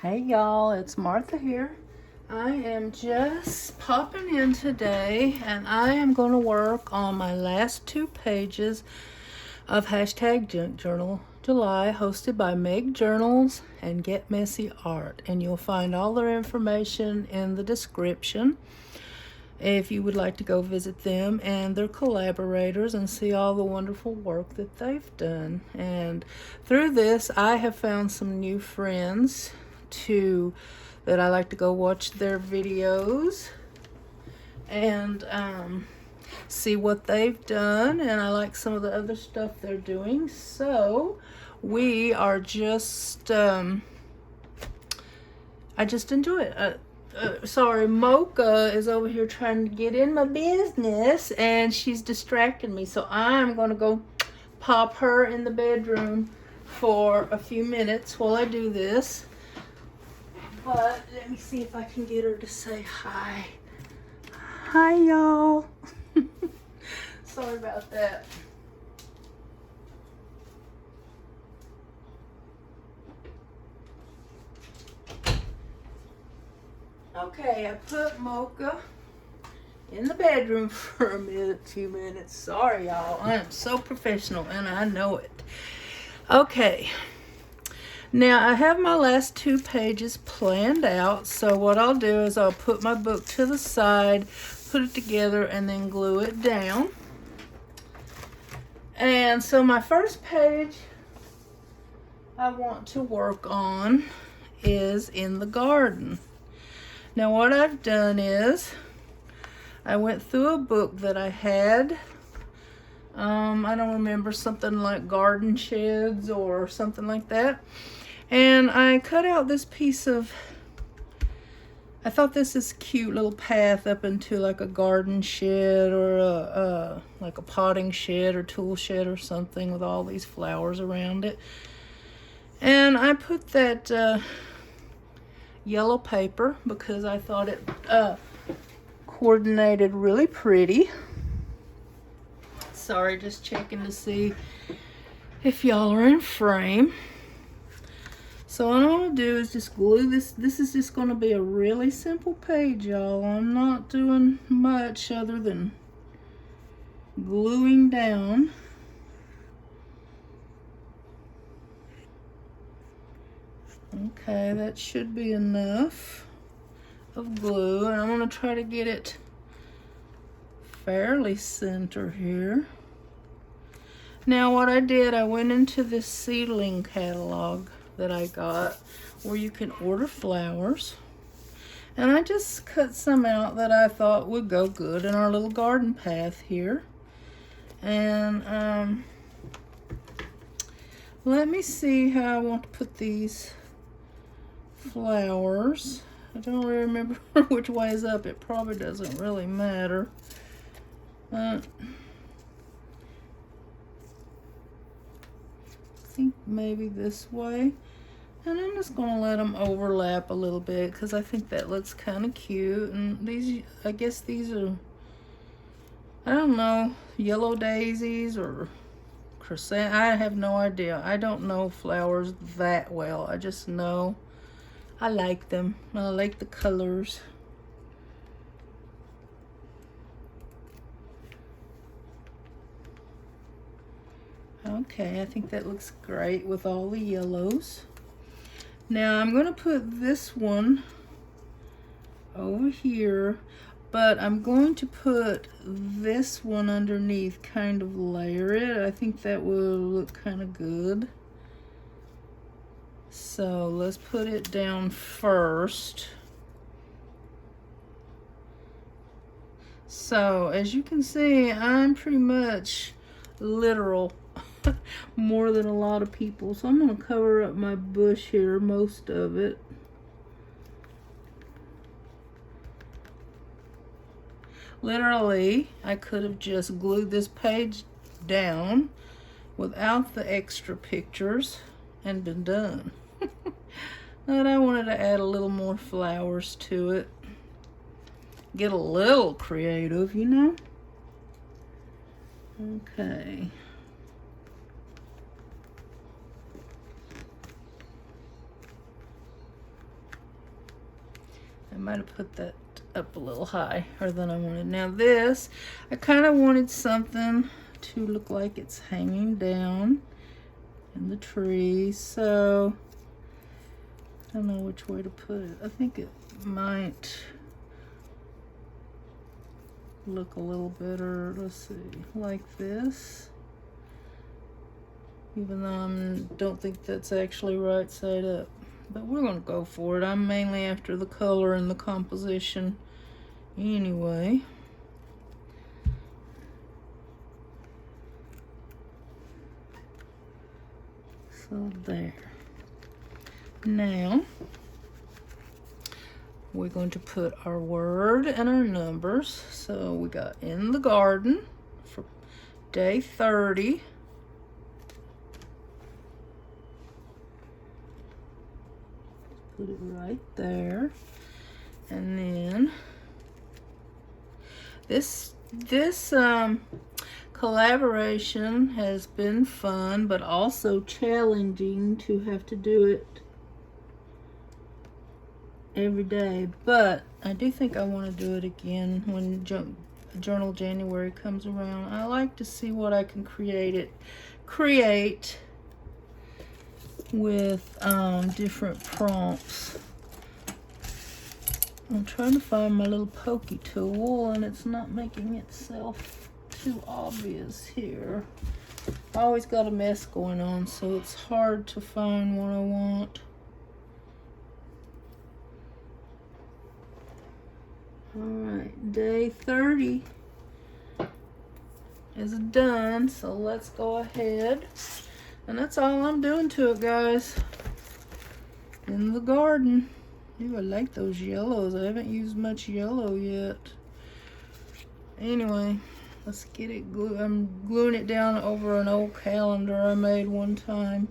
Hey y'all, it's Martha here. I am just popping in today and I am going to work on my last 2 pages of hashtag Junk Journal July, hosted by Meg Journals and Get Messy Art. And you'll find all their information in the description if you would like to go visit them and their collaborators and see all the wonderful work that they've done. And through this, I have found some new friends that I like to go watch their videos and see what they've done, and I like some of the other stuff they're doing. So we are just I just enjoy it. Sorry, Mocha is over here trying to get in my business and she's distracting me, so I'm gonna go pop her in the bedroom for a few minutes while I do this. But let me see if I can get her to say hi. Hi, y'all. Sorry about that. Okay, I put Mocha in the bedroom for a few minutes. Sorry, y'all. I am so professional, and I know it. Okay. Now, I have my last 2 pages planned out, so what I'll do is I'll put my book to the side, put it together, and then glue it down. And so my first page I want to work on is in the garden. Now, what I've done is I went through a book that I had. I don't remember, something like Garden Sheds or something like that. And I cut out this piece of, I thought this is cute little path up into like a garden shed or like a potting shed or tool shed or something with all these flowers around it. And I put that yellow paper because I thought it coordinated really pretty. Sorry, just checking to see if y'all are in frame. So what I'm going to do is just glue this. This is just going to be a really simple page, y'all. I'm not doing much other than gluing down. Okay, that should be enough of glue. And I'm going to try to get it fairly center here. Now what I did, I went into this seedling catalog that I got where you can order flowers, and I just cut some out that I thought would go good in our little garden path here. And let me see how I want to put these flowers. I don't really remember which way is up. It probably doesn't really matter. I think maybe this way. And I'm just going to let them overlap a little bit because I think that looks kind of cute. And these, I guess these are, I don't know, yellow daisies or chrysanthemums. I have no idea. I don't know flowers that well. I just know I like them. I like the colors. Okay, I think that looks great with all the yellows. Now I'm going to put this one over here, but I'm going to put this one underneath, kind of layer it. I think that will look kind of good. So let's put it down first. So as you can see, I'm pretty much literal more than a lot of people. So I'm going to cover up my bush here, most of it. Literally, I could have just glued this page down without the extra pictures and been done. But I wanted to add a little more flowers to it. Get a little creative, you know? Okay. I might have put that up a little higher than I wanted. Now this, I kind of wanted something to look like it's hanging down in the tree, so I don't know which way to put it. I think it might look a little better, let's see, like this. Even though I don't think that's actually right side up. But we're gonna go for it. I'm mainly after the color and the composition anyway. So there. Now, we're going to put our word and our numbers. So we got in the garden for day 30. Put it right there. And then this collaboration has been fun, but also challenging to have to do it every day. But I do think I want to do it again when Journal January comes around. I like to see what I can create with different prompts. I'm trying to find my little pokey tool and it's not making itself too obvious here. I always got a mess going on, so it's hard to find what I want. Alright, day 30 is done, so let's go ahead. And that's all I'm doing to it, guys. In the garden. Ooh, I like those yellows. I haven't used much yellow yet. Anyway, let's get it glued. I'm gluing it down over an old calendar I made one time.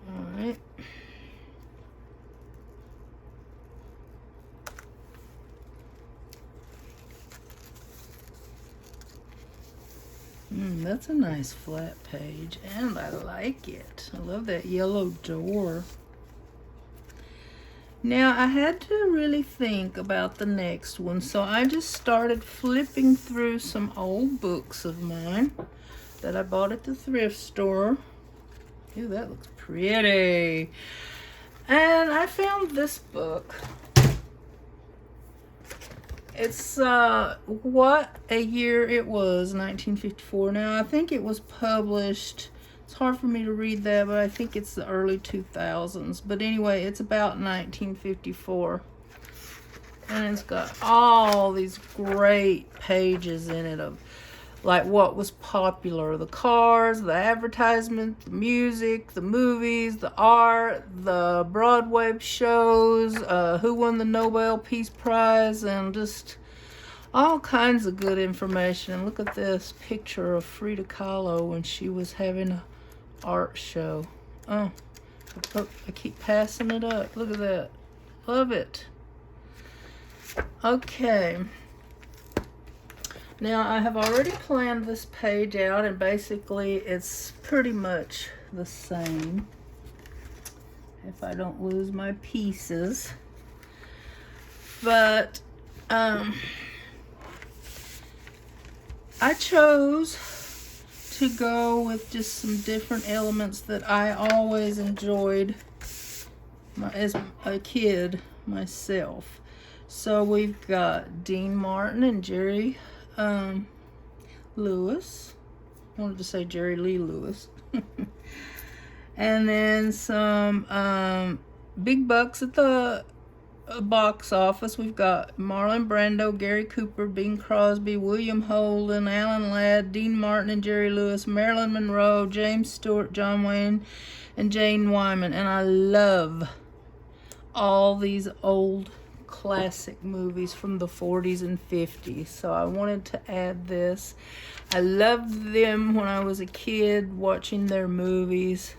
Alright. That's a nice flat page, and I like it. I love that yellow door. Now, I had to really think about the next one, so I just started flipping through some old books of mine that I bought at the thrift store. Ooh, that looks pretty. And I found this book. It's what a year it was, 1954. Now, I think it was published, it's hard for me to read that, but I think it's the early 2000s. But anyway, it's about 1954. And it's got all these great pages in it of like what was popular, the cars, the advertisement, the music, the movies, the art, the Broadway shows, who won the Nobel Peace Prize, and just all kinds of good information. Look at this picture of Frida Kahlo when she was having an art show. Oh, I keep passing it up. Look at that. Love it. Okay. Now, I have already planned this page out, and basically it's pretty much the same if I don't lose my pieces. But I chose to go with just some different elements that I always enjoyed as a kid myself. So we've got Dean Martin and Jerry Lewis. I wanted to say Jerry Lee Lewis. And then some big bucks at the box office. We've got Marlon Brando, Gary Cooper, Bing Crosby, William Holden, Alan Ladd, Dean Martin and Jerry Lewis, Marilyn Monroe, James Stewart, John Wayne, and Jane Wyman. And I love all these old classic movies from the 40s and 50s, so I wanted to add this. I loved them when I was a kid, watching their movies.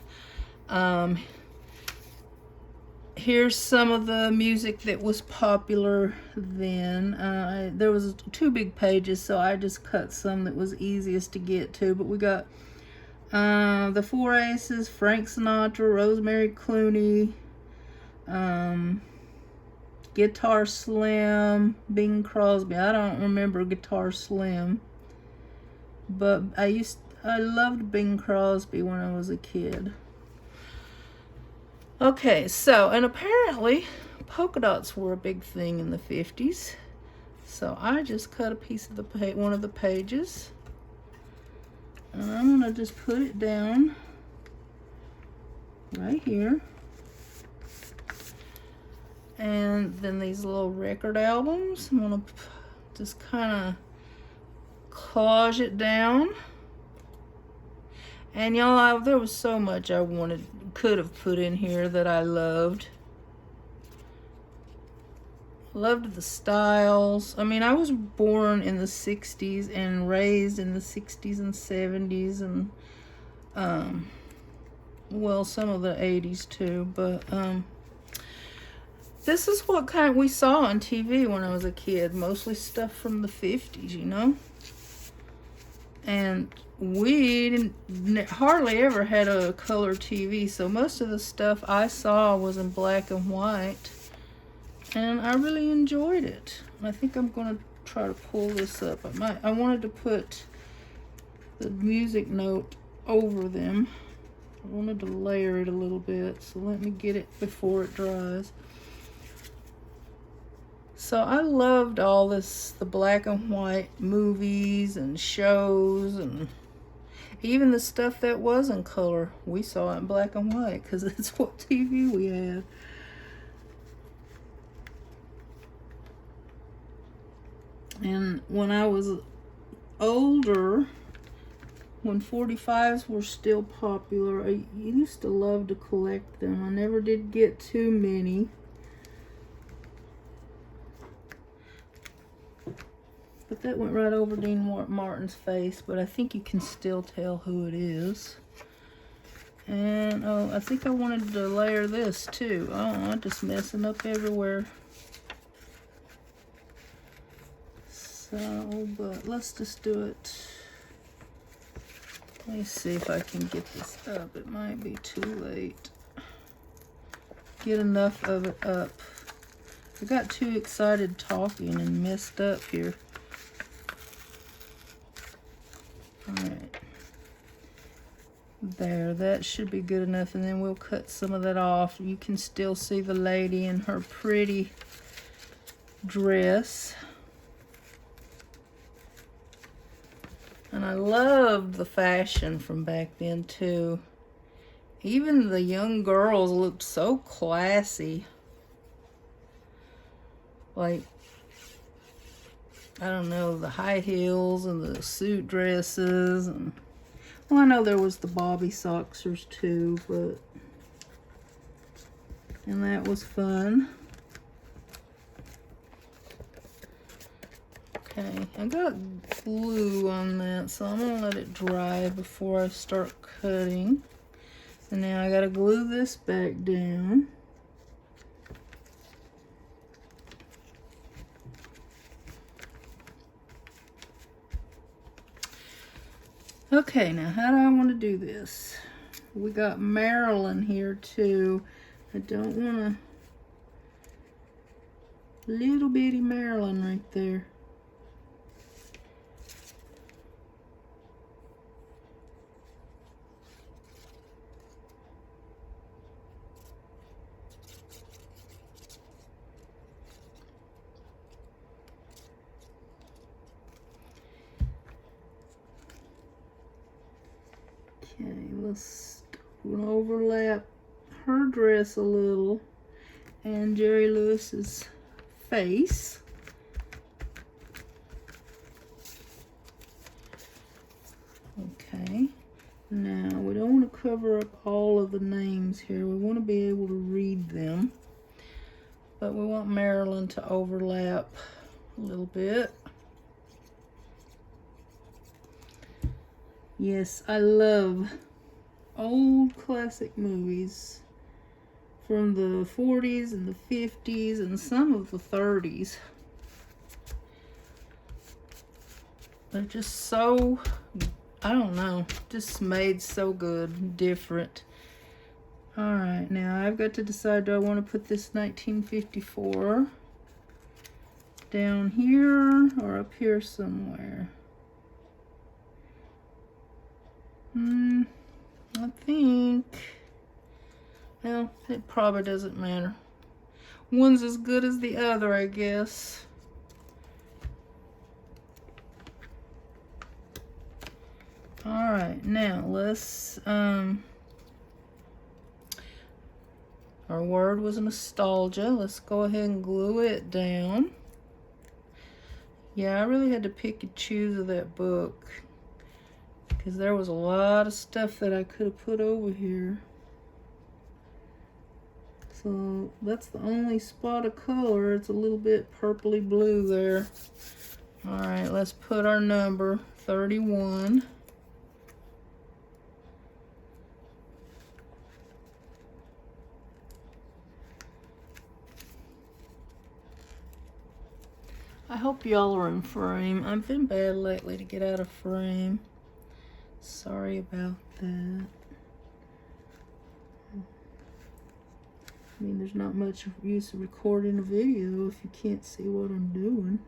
here's some of the music that was popular then. There was 2 big pages, so I just cut some that was easiest to get to. But we got the Four Aces, Frank Sinatra, Rosemary Clooney, Guitar Slim, Bing Crosby. I don't remember Guitar Slim, but I loved Bing Crosby when I was a kid. Okay, so, and apparently polka dots were a big thing in the 50s. So I just cut a piece of one of the pages, and I'm gonna just put it down right here. And then these little record albums, I'm gonna just kind of collage it down. And y'all, there was so much I could have put in here that I loved. Loved the styles. I mean, I was born in the 60s and raised in the 60s and 70s and, well, some of the 80s too. But this is what we saw on TV when I was a kid. Mostly stuff from the 50s, you know? And we hardly ever had a color TV, so most of the stuff I saw was in black and white, and I really enjoyed it. I think I'm going to try to pull this up. I wanted to put the music note over them. I wanted to layer it a little bit, so let me get it before it dries. So I loved all this, the black and white movies and shows, and even the stuff that was in color, we saw it in black and white because that's what TV we had. And when I was older, when 45s were still popular, I used to love to collect them. I never did get too many. But that went right over Dean Martin's face, but I think you can still tell who it is. And, oh, I think I wanted to layer this, too. Oh, I'm just messing up everywhere. So, but let's just do it. Let me see if I can get this up. It might be too late. Get enough of it up. I got too excited talking and messed up here. Alright. There, that should be good enough, and then we'll cut some of that off. You can still see the lady in her pretty dress. And I loved the fashion from back then too. Even the young girls looked so classy. Like, I don't know, the high heels and the suit dresses, and well, I know there was the bobby soxers too, but and that was fun. Okay, I got glue on that, so I'm gonna let it dry before I start cutting. And now I gotta glue this back down. Okay, now how do I want to do this? We got Marilyn here too. I don't want a little bitty Marilyn right there. Okay, we're gonna overlap her dress a little and Jerry Lewis's face. Okay, now we don't want to cover up all of the names here. We want to be able to read them, but we want Marilyn to overlap a little bit. Yes, I love old classic movies from the 40s and the 50s and some of the 30s. They're just so, I don't know, just made so good, different. All right, now I've got to decide, do I want to put this 1954 down here or up here somewhere? I think, well, it probably doesn't matter. One's as good as the other, I guess. All right, now let's, our word was nostalgia. Let's go ahead and glue it down. Yeah, I really had to pick and choose of that book, because there was a lot of stuff that I could have put over here. So that's the only spot of color. It's a little bit purpley blue there. All right, let's put our number 31. I hope y'all are in frame. I've been bad lately to get out of frame. Sorry about that. I mean, there's not much use of recording a video if you can't see what I'm doing.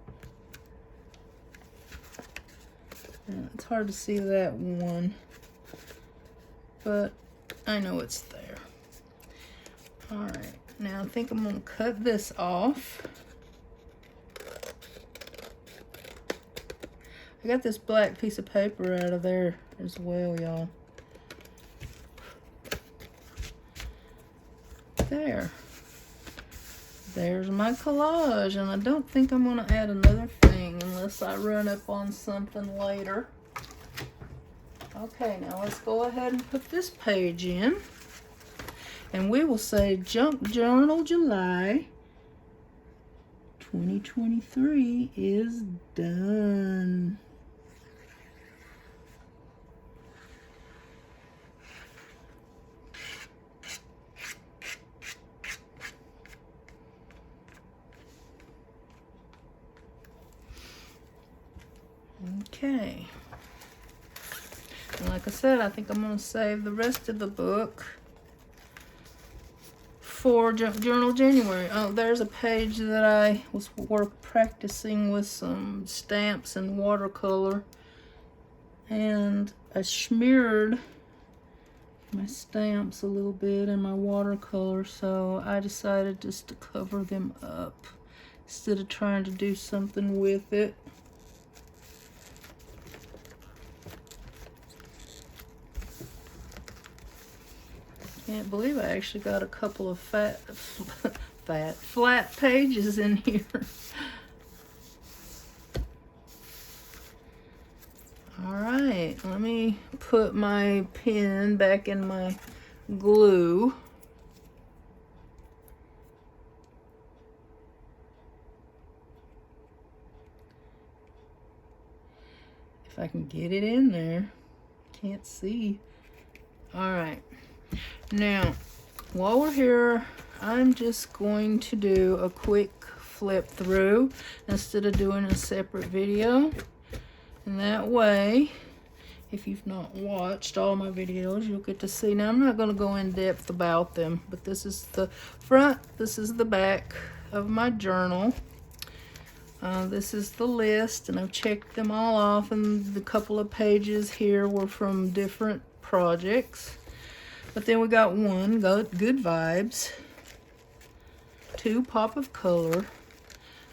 Yeah, it's hard to see that one, but I know it's there. All right, now I think I'm gonna cut this off. I got this black piece of paper out of there as well, y'all. There. There's my collage, and I don't think I'm gonna add another thing unless I run up on something later. Okay, now let's go ahead and put this page in. And we will say Junk Journal July 2023 is done. Okay. And like I said, I think I'm going to save the rest of the book for Junk Journal January. Oh, there's a page that I was practicing with some stamps and watercolor. And I smeared my stamps a little bit and my watercolor, so I decided just to cover them up instead of trying to do something with it. Can't believe I actually got a couple of flat pages in here. All right, let me put my pen back in my glue. If I can get it in there. Can't see. All right. Now, while we're here, I'm just going to do a quick flip through instead of doing a separate video. And that way, if you've not watched all my videos, you'll get to see. Now, I'm not going to go in depth about them, but this is the front, this is the back of my journal. This is the list, and I've checked them all off, and the couple of pages here were from different projects. But then we got 1, Good Vibes, 2, Pop of Color,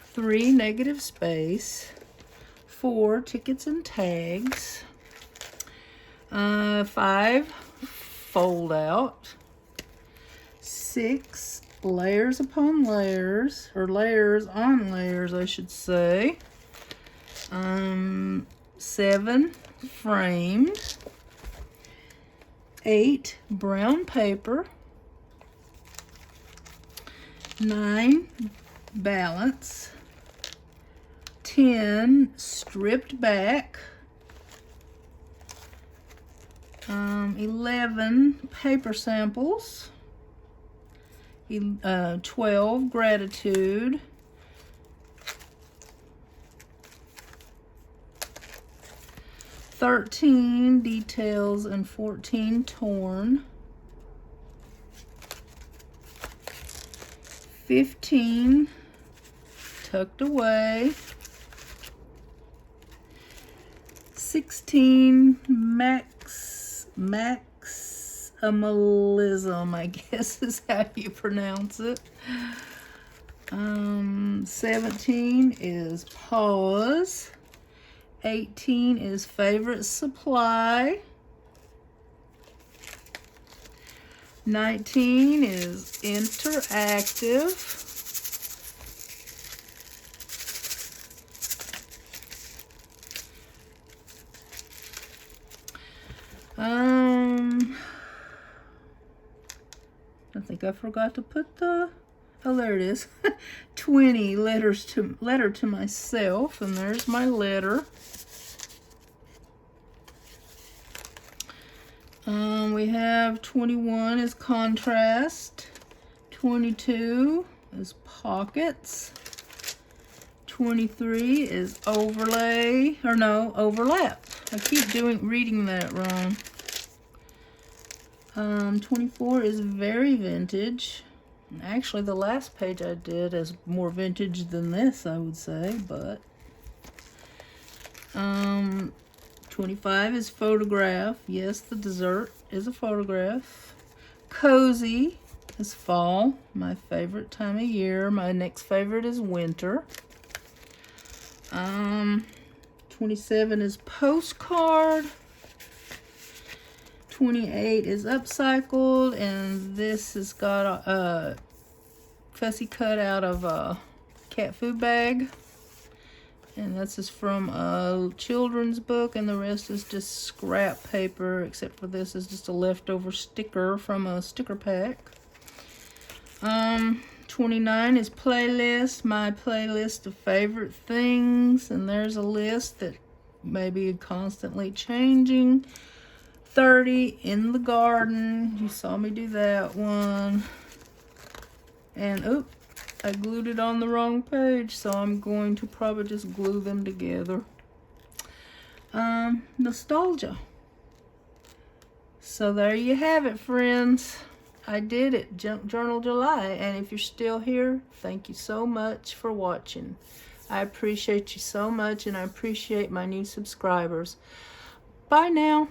3, Negative Space, 4, Tickets and Tags, 5, Fold Out, 6, Layers Upon Layers, or Layers on Layers, I should say, 7, Framed, 8, Brown Paper, 9, Balance, 10, Stripped Back, 11, Paper Samples, 12, gratitude. 13, details, and 14, torn. 15, tucked away. 16, maximalism, I guess is how you pronounce it. 17 is pause. 18 is favorite supply. 19 is interactive. 'I think I forgot to put the, oh, there it is. 20, letter to myself, and there's my letter. We have 21 is contrast. 22 is pockets. 23 is overlay, or no, overlap. I keep reading that wrong. 24 is very vintage. Actually, the last page I did is more vintage than this, I would say, but 25 is photograph. Yes, the dessert is a photograph. Cozy is fall, my favorite time of year. My next favorite is winter. 27 is postcard. 28 is upcycled, and this has got a fussy cut out of a cat food bag. And this is from a children's book, and the rest is just scrap paper, except for this is just a leftover sticker from a sticker pack. 29 is playlist, my playlist of favorite things, and there's a list that may be constantly changing. 30, in the garden, you saw me do that one. And oop, I glued it on the wrong page, so I'm going to probably just glue them together. Nostalgia. So there you have it, friends. I did it, Junk Journal July, and if you're still here, thank you so much for watching. I appreciate you so much, and I appreciate my new subscribers. Bye now.